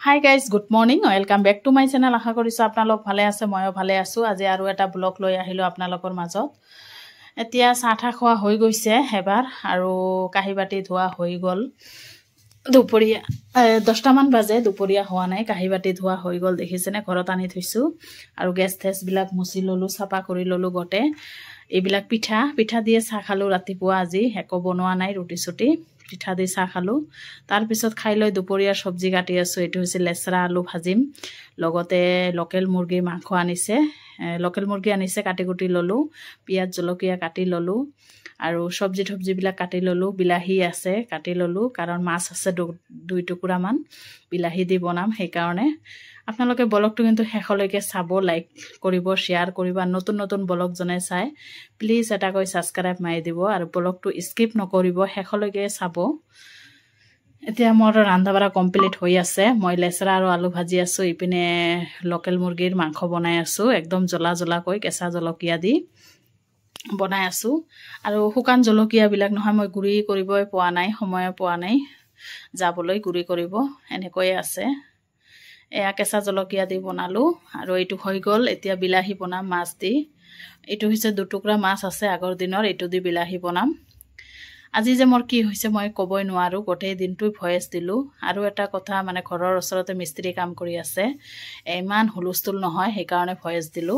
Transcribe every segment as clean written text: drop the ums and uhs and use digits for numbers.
Hi guys, good morning. Welcome back to my channel. আশা কৰিছো আপোনালোক ভালে আছে, ময়ো ভালে আছো। আজি আৰু এটা ব্লগ লৈ আহিলো আপোনালোকৰ মাজত। এতিয়া চাহা খোৱা হৈ গৈছে এবাৰ আৰু কাহি বাটি ধোৱা হৈ গল। দুপৰীয়া 10টা মান বাজে, দুপৰীয়া হোৱা নাই, কাহি বাটি ধোৱা হৈ গল। দেখিছেনে ঘৰত আনি থৈছো আৰু গেছ থেছ বিলাক মুছি ললো, চাফা কৰি ললো গটে। এইবিলাক পিঠা দিয়ে চাহ খালো ৰাতিপুৱা। আজি একো বনোৱা নাই, ৰুটি চুটি পিঠা দি চাহ খালো। তাৰ পিছত খাই লৈ দুপৰীয়াৰ সবজি কাটি আছো। এটো হৈছে লেচৰা আলু ভাজিম, লগতে লোকেল মুৰ্গীৰ মাংস আনিছে। লোকেল মুৰ্গী আনিছে, কাটি কুটি ললো, পিয়াজ জলকীয়া কাটি ললো আৰু সবজি বিলাক কাটি ললো। বিলাহী আছে কাটি ললো, কাৰণ মাছ আছে দুই টুকুৰা মান, বিলাহী দি বনাম। সেইকাৰণে আপোনালোকে ব্লগটো কিন্তু শেষলৈকে চাব, লাইক কৰিব, শ্বেয়াৰ কৰিব। নতুন নতুন ব্লগ জনে চাই প্লিজ এটাকৈ সাবস্ক্ৰাইব মাৰি দিব আৰু ব্লগটো স্কিপ নকৰিব, শেষলৈকে চাব। এতিয়া মোৰ ৰান্ধা বাঢ়া কমপ্লিট হৈ আছে। মই লেচৰা আৰু আলু ভাজি আছো, ইপিনে লোকেল মুৰ্গীৰ মাংস বনাই আছো, একদম জ্বলা জ্বলাকৈ কেঁচা জলকীয়া দি বনাই আছো। আৰু শুকান জলকীয়া বিলাক নহয়, মই গুড়ি কৰিবই পোৱা নাই, সময় পোৱা নাই যাবলৈ গুড়ি কৰিব। এনেকৈয়ে আছে, এয়া কেঁচা জলকীয়া দি বনালো আৰু এইটো হৈ গল। এতিয়া বিলাহী বনাম মাছ দি। এইটো হৈছে দুটুকুৰা মাছ আছে আগৰ দিনৰ, এইটো দি বিলাহী বনাম। আজি যে মোৰ কি হৈছে মই ক'বই নোৱাৰো, গোটেই দিনটো ভয়েস দিলো। আৰু এটা কথা, মানে ঘৰৰ ওচৰতে মিস্ত্ৰী কাম কৰি আছে, ইমান হুলস্থুল নহয়, সেইকাৰণে ভয়েস দিলো।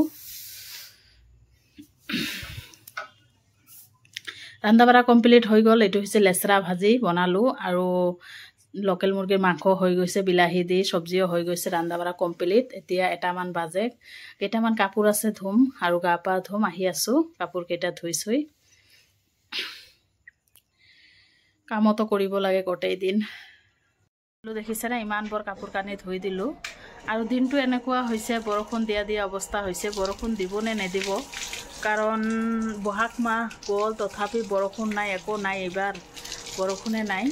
ৰান্ধা বাঢ়া কমপ্লিট হৈ গল। এইটো হৈছে লেচৰা ভাজি বনালো আৰু লোকেল মুৰ্গীৰ মাংস হৈ গৈছে, বিলাহী দি সবজিও হৈ গৈছে। ৰান্ধা বাঢ়া কমপ্লিট। এতিয়া 1টা মান বাজে, কেইটামান কাপোৰ আছে ধুম আৰু গা পা ধুম। আহি আছো, কাপোৰ কেইটা ধুইছই। কামতো কৰিব লাগে গোটেই দিন। দেখিছেনে ইমান বৰ কাপোৰ কানি ধুই দিলো। আৰু দিনটো এনেকুৱা হৈছে, বৰষুণ দিয়া অৱস্থা হৈছে। বৰষুণ দিব নে নিদিব, কাৰণ বহাগ মাহ গ'ল তথাপি বৰষুণ নাই, একো নাই। এইবাৰ বৰষুণে নাই,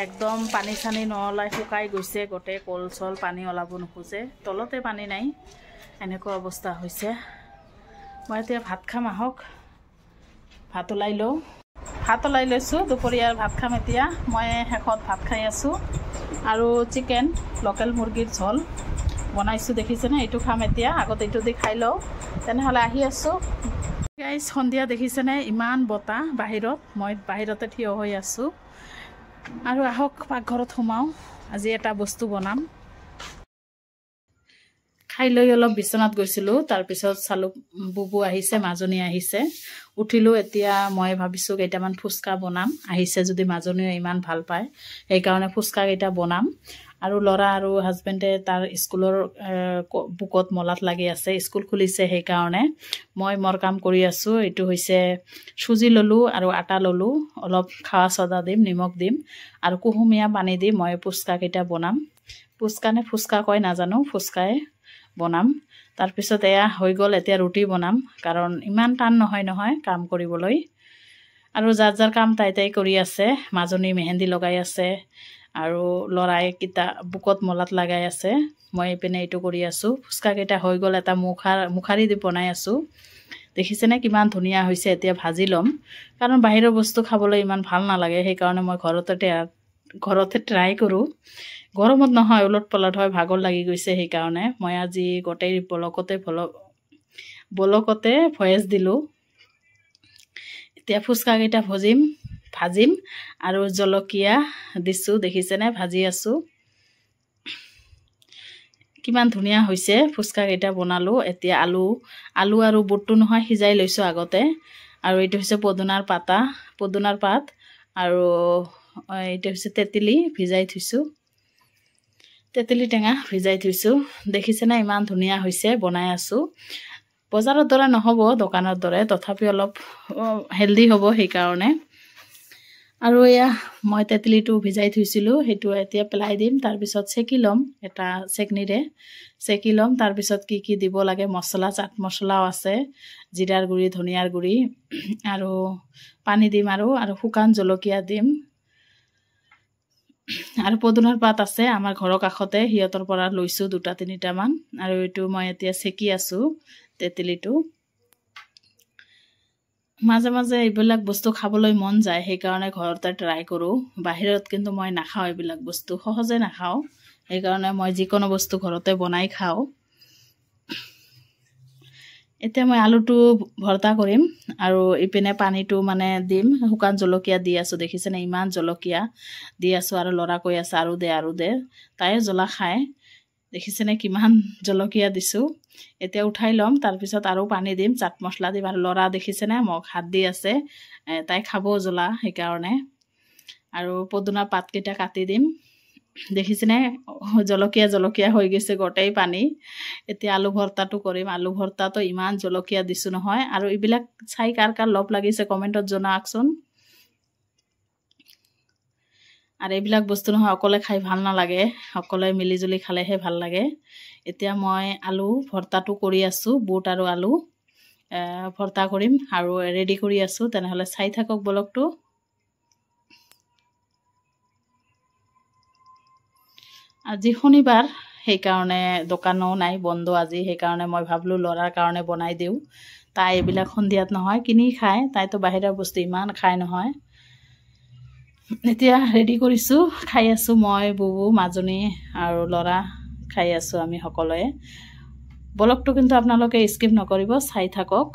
একদম পানী চানি নলাই শুকাই গৈছে। গোটেই কল চল পানী ওলাব নোখোজে, তলতে পানী নাই, এনেকুৱা অৱস্থা হৈছে। মই এতিয়া ভাত খাম, আহক ভাত ওলাই লওঁ। ভাত ওলাই লৈছোঁ, দুপৰীয়াৰ ভাত খাম এতিয়া। মই শেষত ভাত খাই আছোঁ আৰু চিকেন লোকেল মুৰ্গীৰ ঝোল বনাইছোঁ, দেখিছেনে? এইটো খাম এতিয়া, আগত এইটো দি খাই লওঁ। তেনেহ'লে আহি আছোঁ গাইজ। সন্ধিয়া দেখিছেনে ইমান বতাহ বাহিৰত, মই বাহিৰতে থিয় হৈ আছোঁ। আৰু আহক পাকঘৰত সোমাওঁ, আজি এটা বস্তু বনাম। খাই লৈ অলপ বিচনাত গৈছিলোঁ, তাৰপিছত চালোঁ বুবু আহিছে, মাজনী আহিছে, উঠিলোঁ। এতিয়া মই ভাবিছোঁ কেইটামান ফুচকা বনাম। আহিছে যদি মাজনীয়ে ইমান ভাল পায়, সেইকাৰণে ফুচকা কেইটা বনাম। আৰু ল'ৰা আৰু হাজবেণ্ডে তাৰ স্কুলৰ বুকত মলাত লাগি আছে, স্কুল খুলিছে, সেইকাৰণে মই মোৰ কাম কৰি আছোঁ। এইটো হৈছে চুজি ললোঁ আৰু আটা ললোঁ, অলপ খাৱা চদা দিম, নিমখ দিম আৰু কুহুমীয়া পানী দি মই ফুচকা কেইটা বনাম। ফুচকা নে ফুচকা কয় নাজানো, ফুচকাই বনাম। তাৰপিছত এয়া হৈ গ'ল। এতিয়া ৰুটি বনাম, কাৰণ ইমান টান নহয় কাম কৰিবলৈ। আৰু যাৰ কাম তাই কৰি আছে। মাজনী মেহেন্দি লগাই আছে আৰু ল'ৰাই কিটা বুকত মলাত লগাই আছে। মই এইপিনে এইটো কৰি আছোঁ। ফুচকা কেইটা হৈ গ'ল, এটা মুখাৰি দি বনাই আছোঁ। দেখিছেনে কিমান ধুনীয়া হৈছে। এতিয়া ভাজি ল'ম, কাৰণ বাহিৰৰ বস্তু খাবলৈ ইমান ভাল নালাগে, সেইকাৰণে মই ঘৰতে ট্ৰাই কৰোঁ। গৰমত নহয়, ওলট পলট হয়, ভাগৰ লাগি গৈছে, সেইকাৰণে মই আজি গোটেই ব্লকতে ভয়েস দিলোঁ। এতিয়া ফুচকা কেইটা ভাজিম আৰু জলকীয়া দিছোঁ, দেখিছেনে ভাজি আছোঁ। কিমান ধুনীয়া হৈছে ফুচকা কেইটা বনালোঁ। এতিয়া আলু আৰু বুটটো নহয় সিজাই লৈছোঁ আগতে। আৰু এইটো হৈছে পদুনাৰ পাত আৰু এইটো হৈছে তেঁতেলী ভিজাই থৈছোঁ, তেঁতেলী টেঙা ভিজাই থৈছোঁ। দেখিছেনে ইমান ধুনীয়া হৈছে, বনাই আছোঁ। বজাৰৰ দৰে নহ'ব, দোকানৰ দৰে, তথাপি অলপ হেল্ডি হ'ব, সেইকাৰণে। আৰু এয়া মই তেঁতেলীটো ভিজাই থৈছিলোঁ, সেইটো এতিয়া পেলাই দিম। তাৰপিছত চেকি ল'ম, এটা চেকনিৰে চেকি ল'ম। তাৰপিছত কি দিব লাগে, মছলা, চাট মছলাও আছে, জিৰাৰ গুড়ি, ধনিয়াৰ গুড়ি আৰু পানী দিম আৰু শুকান জলকীয়া দিম। আৰু পদুনাৰ পাত আছে আমাৰ ঘৰৰ কাষতে, সিহঁতৰ পৰা লৈছোঁ 2-3টা মান। আৰু এইটো মই এতিয়া চেকি আছোঁ তেঁতেলীটো। মাজে মাজে এইবিলাক বস্তু খাবলৈ মন যায়, সেইকাৰণে ঘৰতে ট্ৰাই কৰোঁ। বাহিৰত কিন্তু মই নাখাওঁ, এইবিলাক বস্তু সহজে নাখাওঁ, সেইকাৰণে মই যিকোনো বস্তু ঘৰতে বনাই খাওঁ। এতিয়া মই আলুটো ভৰ্তা কৰিম আৰু ইপিনে পানীটো মানে দিম। শুকান জলকীয়া দি আছোঁ, দেখিছেনে ইমান জলকীয়া দি আছোঁ আৰু ল'ৰা কৈ আছে আৰু দে, তাই জ্বলা খায়। দেখিছেনে কিমান জলকীয়া দিছোঁ। এতিয়া উঠাই ল'ম, তাৰপিছত আৰু পানী দিম, চাট মছলা দিম। আৰু ল'ৰা দেখিছেনে মোক হাত দি আছে, তাই খাব জ্বলা সেইকাৰণে। আৰু পদুনা পাতকেইটা কাটি দিম। দেখিছেনে জলকীয়া হৈ গৈছে গোটেই পানী। এতিয়া আলু ভৰ্তাটো কৰিম। আলু ভৰ্তাটো ইমান জলকীয়া দিছোঁ নহয়। আৰু এইবিলাক চাই কাৰ কাৰ লোভ লাগিছে কমেণ্টত জনাওকচোন। আৰু এইবিলাক বস্তু নহয় অকলে খাই ভাল নালাগে, সকলোৱে মিলিজুলি খালেহে ভাল লাগে। এতিয়া মই আলু ভৰ্তাটো কৰি আছোঁ, বুট আৰু আলু ভৰ্তা কৰিম আৰু ৰেডি কৰি আছোঁ। তেনেহ'লে চাই থাকক ব্লগটো। আজি শনিবাৰ, সেইকাৰণে দোকানো নাই, বন্ধ আজি। সেইকাৰণে মই ভাবিলোঁ ল'ৰাৰ কাৰণে বনাই দিওঁ। তাই এইবিলাক সন্ধিয়াত নহয় কিনি খায়, তাইতো বাহিৰৰ বস্তু ইমান খায় নহয়। এতিয়া ৰেডি কৰিছোঁ, খাই আছোঁ মই, বুবু, মাজনী আৰু ল'ৰা খাই আছোঁ আমি সকলোৱে। ব্লগটো কিন্তু আপোনালোকে স্কিপ নকৰিব, চাই থাকক।